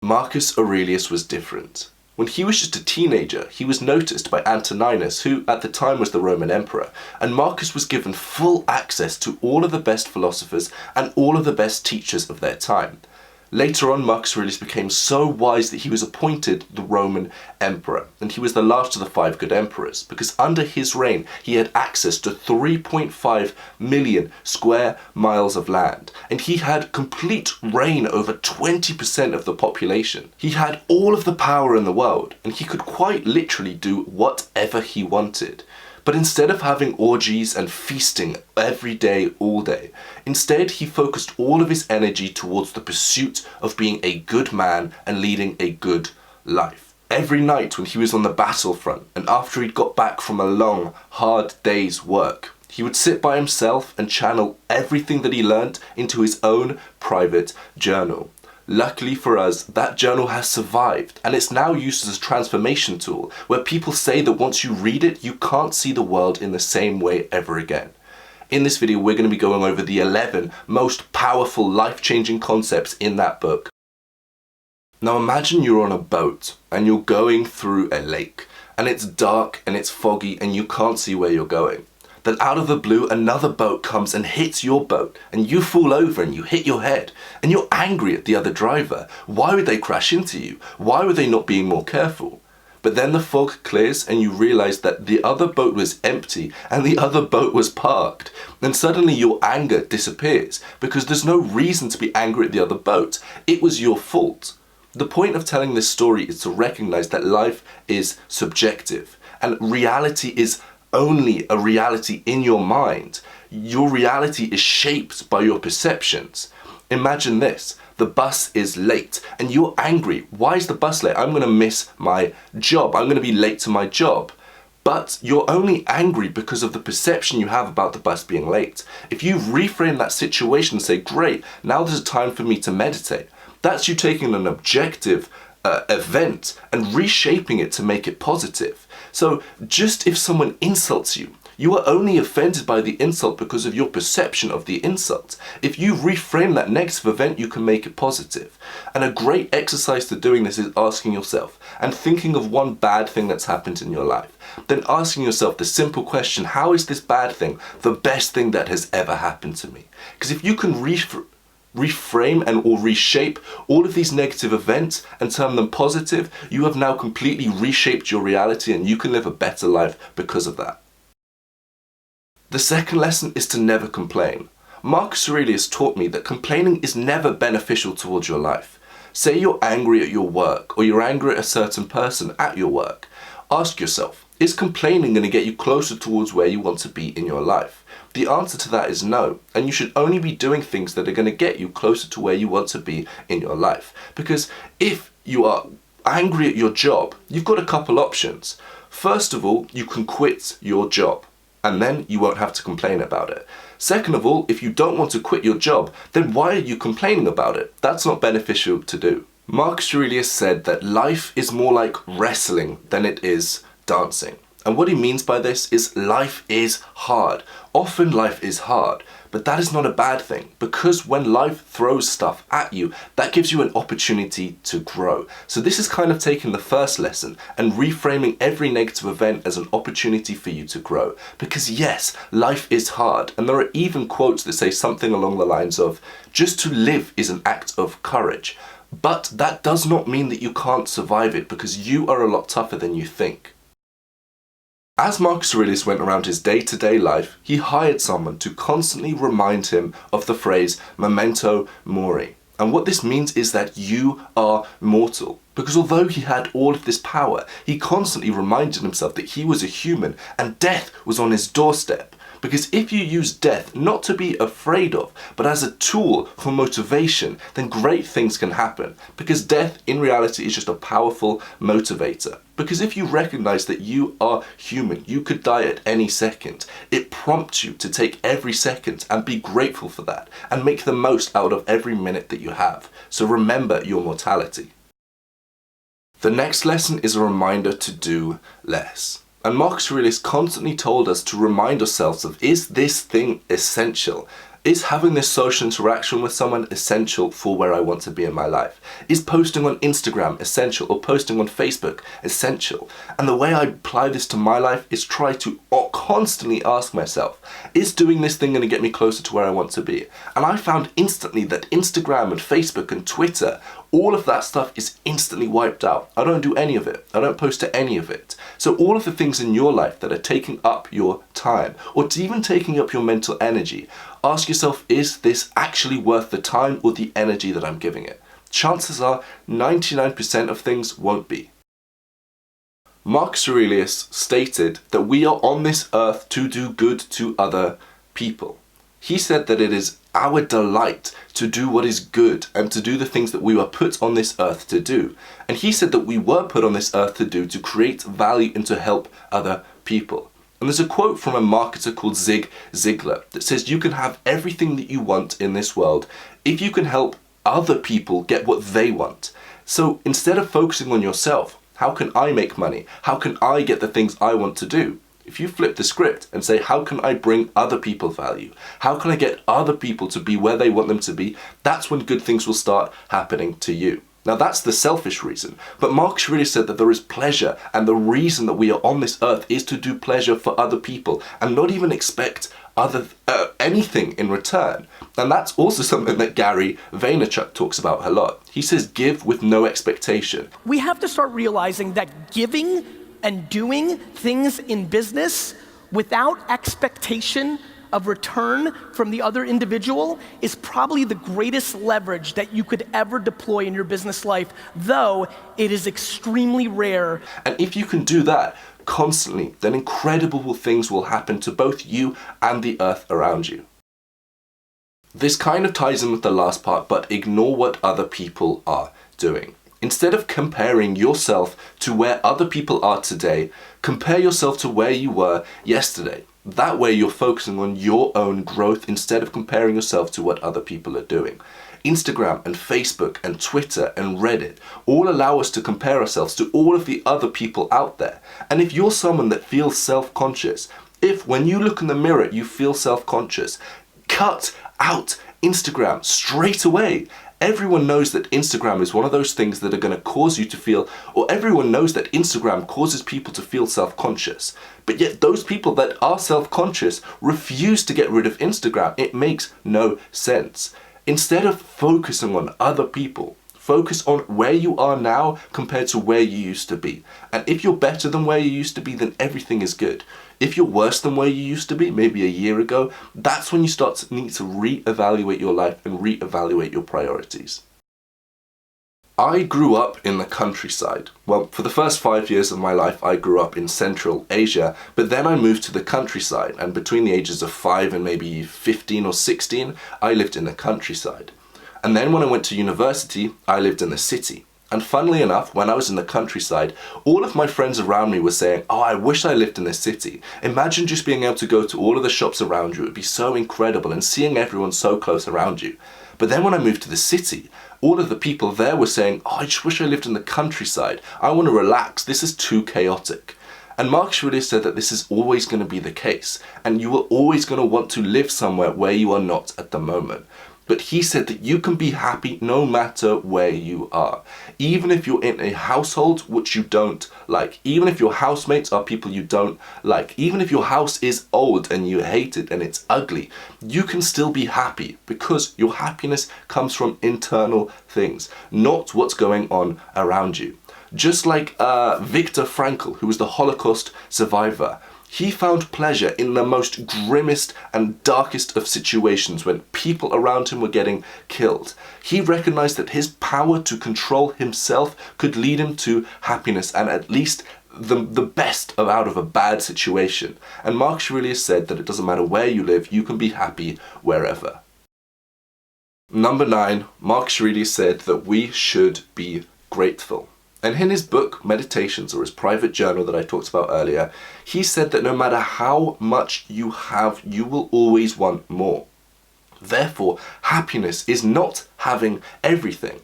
Marcus Aurelius was different. When he was just a teenager, he was noticed by Antoninus, who at the time was the Roman emperor, and Marcus was given full access to all of the best philosophers and all of the best teachers of their time. Later on, Marcus Aurelius became so wise that he was appointed the Roman emperor, and he was the last of the 5 good emperors, because under his reign he had access to 3.5 million square miles of land, and he had complete reign over 20% of the population. He had all of the power in the world, and he could quite literally do whatever he wanted. But instead of having orgies and feasting every day, all day, instead he focused all of his energy towards the pursuit of being a good man and leading a good life. Every night when he was on the battlefront and after he'd got back from a long, hard day's work, he would sit by himself and channel everything that he learnt into his own private journal. Luckily for us, that journal has survived, and it's now used as a transformation tool where people say that once you read it, you can't see the world in the same way ever again. In this video, we're going to be going over the 11 most powerful, life-changing concepts in that book. Now imagine you're on a boat and you're going through a lake, and it's dark and it's foggy and you can't see where you're going. Then out of the blue, another boat comes and hits your boat, and you fall over and you hit your head, and you're angry at the other driver. Why would they crash into you? Why were they not being more careful? But then the fog clears and you realize that the other boat was empty and the other boat was parked. And suddenly your anger disappears because there's no reason to be angry at the other boat. It was your fault. The point of telling this story is to recognize that life is subjective and reality is only a reality in your mind. Your reality is shaped by your perceptions. Imagine this, the bus is late and you're angry. Why is the bus late? I'm going to miss my job. I'm going to be late to my job. But you're only angry because of the perception you have about the bus being late. If you reframe that situation and say, great, now there's a time for me to meditate. That's you taking an objective event and reshaping it to make it positive. So just if someone insults you, you are only offended by the insult because of your perception of the insult. If you reframe that negative event, you can make it positive. And a great exercise to doing this is asking yourself and thinking of one bad thing that's happened in your life. Then asking yourself the simple question, how is this bad thing the best thing that has ever happened to me? Because if you can reframe and or reshape all of these negative events and turn them positive, you have now completely reshaped your reality and you can live a better life because of that. The second lesson is to never complain. Marcus Aurelius taught me that complaining is never beneficial towards your life. Say you're angry at your work or you're angry at a certain person at your work. Ask yourself, is complaining going to get you closer towards where you want to be in your life? The answer to that is no, and you should only be doing things that are going to get you closer to where you want to be in your life. Because if you are angry at your job, you've got a couple options. First of all, you can quit your job, and then you won't have to complain about it. Second of all, if you don't want to quit your job, then why are you complaining about it? That's not beneficial to do. Marcus Aurelius said that life is more like wrestling than it is dancing. And what he means by this is life is hard. Often life is hard, but that is not a bad thing, because when life throws stuff at you, that gives you an opportunity to grow. So this is kind of taking the first lesson and reframing every negative event as an opportunity for you to grow. Because yes, life is hard, and there are even quotes that say something along the lines of, just to live is an act of courage. But that does not mean that you can't survive it, because you are a lot tougher than you think. As Marcus Aurelius went around his day-to-day life, he hired someone to constantly remind him of the phrase memento mori. And what this means is that you are mortal. Because although he had all of this power, he constantly reminded himself that he was a human and death was on his doorstep. Because if you use death not to be afraid of, but as a tool for motivation, then great things can happen. Because death in reality is just a powerful motivator. Because if you recognize that you are human, you could die at any second, it prompts you to take every second and be grateful for that and make the most out of every minute that you have. So remember your mortality. The next lesson is a reminder to do less. And Marcus Aurelius constantly told us to remind ourselves of, is this thing essential? Is having this social interaction with someone essential for where I want to be in my life? Is posting on Instagram essential, or posting on Facebook essential? And the way I apply this to my life is try to constantly ask myself, is doing this thing going to get me closer to where I want to be? And I found instantly that Instagram and Facebook and Twitter, all of that stuff is instantly wiped out. I don't do any of it. I don't post to any of it. So all of the things in your life that are taking up your time, or even taking up your mental energy, ask yourself, is this actually worth the time or the energy that I'm giving it? Chances are 99% of things won't be. Marcus Aurelius stated that we are on this earth to do good to other people. He said that it is our delight to do what is good and to do the things that we were put on this earth to do. And he said that we were put on this earth to create value and to help other people. And there's a quote from a marketer called Zig Ziglar that says, you can have everything that you want in this world if you can help other people get what they want. So instead of focusing on yourself, how can I make money? How can I get the things I want to do? If you flip the script and say, how can I bring other people value? How can I get other people to be where they want them to be? That's when good things will start happening to you. Now that's the selfish reason, but Marcus really said that there is pleasure, and the reason that we are on this earth is to do pleasure for other people and not even expect anything in return. And that's also something that Gary Vaynerchuk talks about a lot. He says, give with no expectation. We have to start realizing that giving and doing things in business without expectation of return from the other individual is probably the greatest leverage that you could ever deploy in your business life, though it is extremely rare. And if you can do that constantly, then incredible things will happen to both you and the earth around you. This kind of ties in with the last part, but ignore what other people are doing. Instead of comparing yourself to where other people are today, compare yourself to where you were yesterday. That way you're focusing on your own growth instead of comparing yourself to what other people are doing. Instagram and Facebook and Twitter and Reddit all allow us to compare ourselves to all of the other people out there. And if you're someone that feels self-conscious, if when you look in the mirror you feel self-conscious, cut out Instagram straight away. Everyone knows that Instagram is one of those things that are going to cause you to feel, or everyone knows that Instagram causes people to feel self-conscious. But yet those people that are self-conscious refuse to get rid of Instagram. It makes no sense. Instead of focusing on other people, focus on where you are now compared to where you used to be. And if you're better than where you used to be, then everything is good. If you're worse than where you used to be, maybe a year ago, that's when you start to need to reevaluate your life and reevaluate your priorities. I grew up in the countryside. Well, for the first 5 years of my life, I grew up in Central Asia, but then I moved to the countryside, and between the ages of 5 and maybe 15 or 16, I lived in the countryside. And then when I went to university, I lived in the city. And funnily enough, when I was in the countryside, all of my friends around me were saying, oh, I wish I lived in this city. Imagine just being able to go to all of the shops around you. It would be so incredible, and seeing everyone so close around you. But then when I moved to the city, all of the people there were saying, oh, I just wish I lived in the countryside. I want to relax. This is too chaotic. And Marcus Aurelius said that this is always going to be the case. And you are always going to want to live somewhere where you are not at the moment. But he said that you can be happy no matter where you are. Even if you're in a household which you don't like, even if your housemates are people you don't like, even if your house is old and you hate it and it's ugly, you can still be happy because your happiness comes from internal things, not what's going on around you. Just like Viktor Frankl, who was the Holocaust survivor, he found pleasure in the most grimmest and darkest of situations when people around him were getting killed. He recognized that his power to control himself could lead him to happiness and at least the best out of a bad situation. And Marcus Aurelius said that it doesn't matter where you live, you can be happy wherever. Number 9, Marcus Aurelius said that we should be grateful. And in his book, Meditations, or his private journal that I talked about earlier, he said that no matter how much you have, you will always want more. Therefore, happiness is not having everything.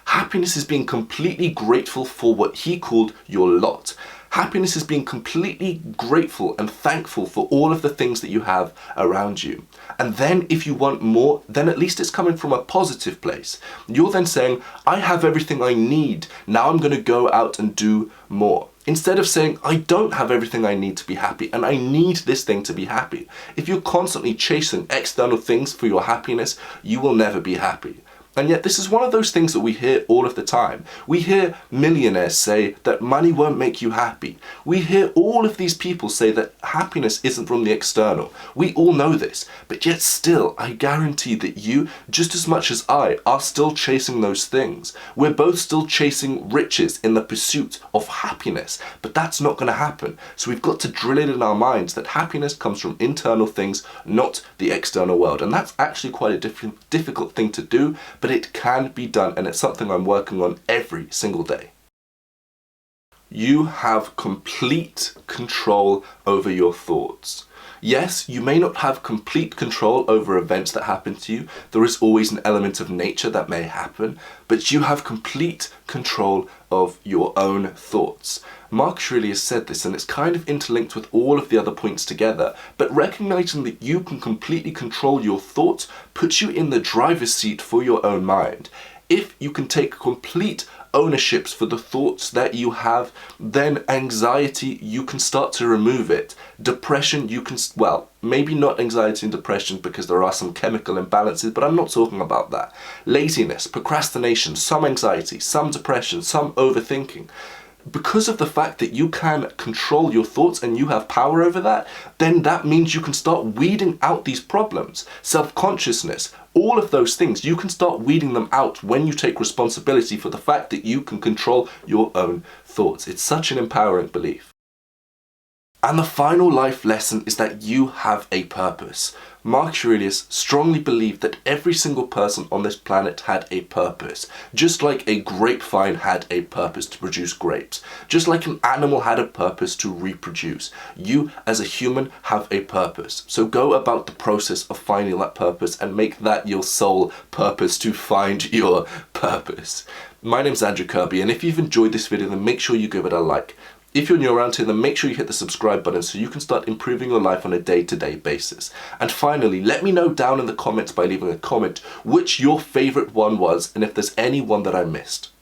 Happiness is being completely grateful for what he called your lot. Happiness is being completely grateful and thankful for all of the things that you have around you. And then if you want more, then at least it's coming from a positive place. You're then saying, I have everything I need. Now I'm going to go out and do more. Instead of saying, I don't have everything I need to be happy and I need this thing to be happy. If you're constantly chasing external things for your happiness, you will never be happy. And yet this is one of those things that we hear all of the time. We hear millionaires say that money won't make you happy. We hear all of these people say that happiness isn't from the external. We all know this, but yet still, I guarantee that you, just as much as I, are still chasing those things. We're both still chasing riches in the pursuit of happiness, but that's not going to happen. So we've got to drill it in our minds that happiness comes from internal things, not the external world. And that's actually quite a difficult thing to do, but it can be done, and it's something I'm working on every single day. You have complete control over your thoughts. Yes, you may not have complete control over events that happen to you. There is always an element of nature that may happen, but you have complete control of your own thoughts. Marcus Aurelius said this, and it's kind of interlinked with all of the other points together, but recognizing that you can completely control your thoughts puts you in the driver's seat for your own mind. If you can take complete ownerships for the thoughts that you have, then anxiety, you can start to remove it. Depression, you can, well, maybe not anxiety and depression because there are some chemical imbalances, but I'm not talking about that. Laziness, procrastination, some anxiety, some depression, some overthinking. Because of the fact that you can control your thoughts and you have power over that, then that means you can start weeding out these problems. Self-consciousness, all of those things, you can start weeding them out when you take responsibility for the fact that you can control your own thoughts. It's such an empowering belief. And the final life lesson is that you have a purpose. Marcus Aurelius strongly believed that every single person on this planet had a purpose. Just like a grapevine had a purpose to produce grapes. Just like an animal had a purpose to reproduce. You, as a human, have a purpose. So go about the process of finding that purpose and make that your sole purpose to find your purpose. My name's Andrew Kirby, and if you've enjoyed this video, then make sure you give it a like. If you're new around here, then make sure you hit the subscribe button so you can start improving your life on a day-to-day basis. And finally, let me know down in the comments by leaving a comment which your favorite one was and if there's any one that I missed.